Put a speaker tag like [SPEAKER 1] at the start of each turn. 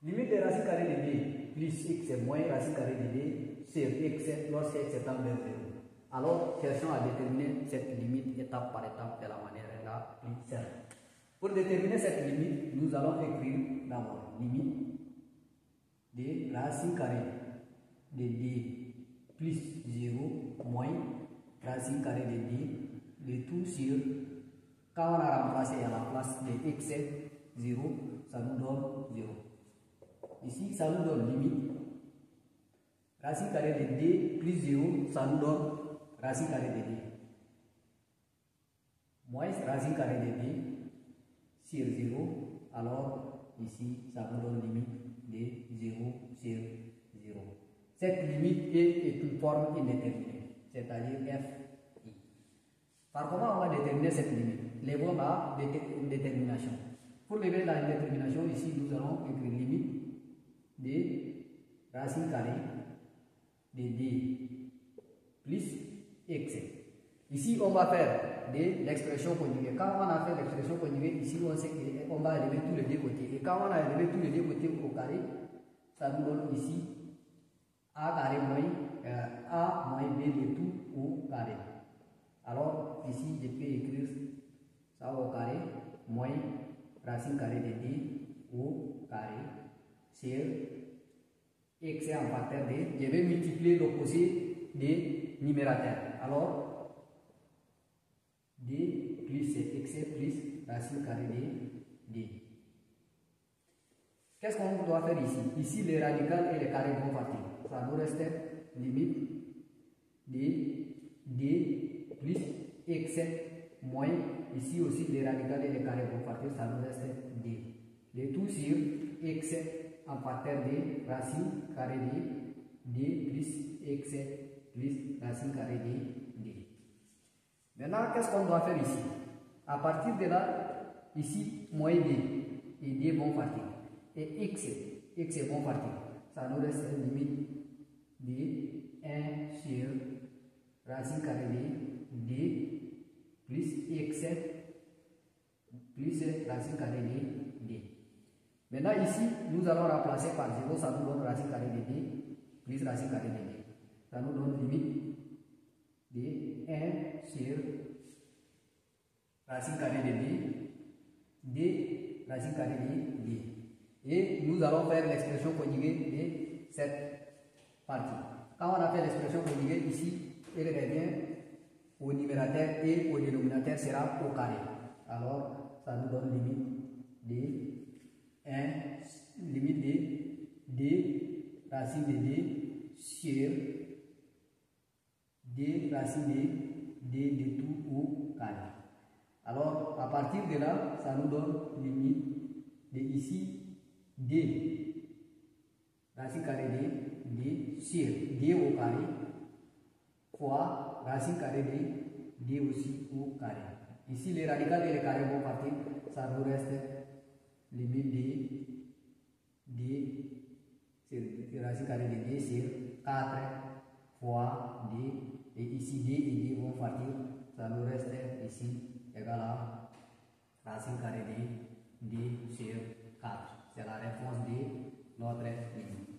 [SPEAKER 1] Limite de racine carrée de d plus x est moins racine carrée de d sur x lorsque x est en vers 0. Alors, cherchons à déterminer cette limite étape par étape de la manière la plus simple. Pour déterminer cette limite, nous allons écrire d'abord limite de racine carrée de d plus 0 moins racine carrée de d, le tout sur, quand on a remplacé à la place de x 0, ça nous donne 0. Ici, ça nous donne limite racine carrée de d plus 0, ça nous donne racine carrée de d moins racine carrée de d sur 0, alors ici ça nous donne limite de 0 sur 0. Cette limite est une forme indéterminée, c'est-à-dire f i. Par comment on va déterminer cette limite? Levons la détermination. Pour lever la détermination, ici nous allons écrire limite de racine carrée de d plus x. Ici, on va faire de l'expression conjuguée. Quand on a fait l'expression conjuguée, ici, on sait qu'on va élever tous les deux côtés. Et quand on a élevé tous les deux côtés au carré, ça nous donne ici a carré moins a moins b de tout au carré. Alors, ici, je peux écrire ça au carré moins racine carrée de d au carré sur x en facteur d. Je vais multiplier l'opposé des numérateurs. Alors, d plus x plus racine carrée de d. Qu'est-ce qu'on doit faire ici? Ici, les radicales et les carrés vont partir. Ça nous reste limite de d plus x moins. Ici aussi, les radicales et les carrés vont partir. Ça nous reste d. Le tout sur x en facteur de racine carrée de d plus x plus racine carrée de d. Maintenant, qu'est-ce qu'on doit faire ici? À partir de là, ici, moins d et d vont partir. Et x vont partir. Ça nous reste une limite de 1 sur racine carrée de d plus x plus racine carrée de d. Maintenant, ici, nous allons remplacer par 0, ça nous donne racine carrée de d plus racine carrée de d. Ça nous donne limite de 1 sur racine carrée de d racine carrée de d. Et nous allons faire l'expression conjuguée de cette partie. Quand on a fait l'expression conjuguée ici, elle revient au numérateur et au dénominateur sera au carré. Alors, ça nous donne limite de 1, limite de d racine de d sur d racine de d de tout au carré. Alors, à partir de là, ça nous donne limite de ici d racine carrée de d sur d au carré fois racine carrée de d aussi au carré. Ici, les radicales et les carrés vont partir, ça nous reste limite de d sur racine carrée de d sur 4 fois d. Et ici, d et d vont partir, ça nous reste ici égal à racine carrée de d sur 4. C'est la réponse de notre limite.